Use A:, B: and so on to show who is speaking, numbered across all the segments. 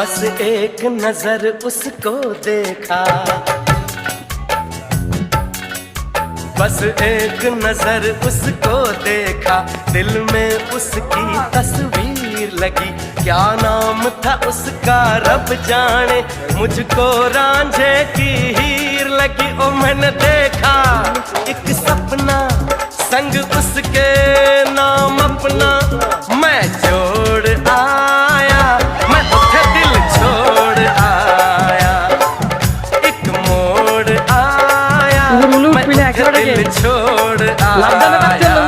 A: बस एक नजर उसको देखा, बस एक नजर उसको देखा, दिल में उसकी तस्वीर लगी। क्या नाम था उसका रब जाने, मुझको रांझे की हीर लगी। ओ मैंने देखा एक सपना, संग उसके नाम अपना मैं जोड़ आया, मैं उठे दिल छोड़ आया, एक मोड़ आया, मैं उठे दिल छोड़ आया।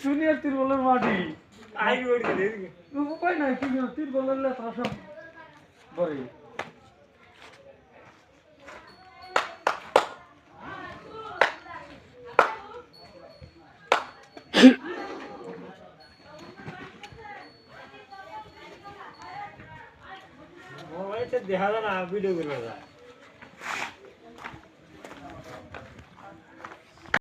B: জুনিয়র তিরবলের মাটি আই ওড় গেলে কই না জুনিয়র তিরবলের লেখা সব বড় মোবাইলে দেখা যায় না ভিডিও করে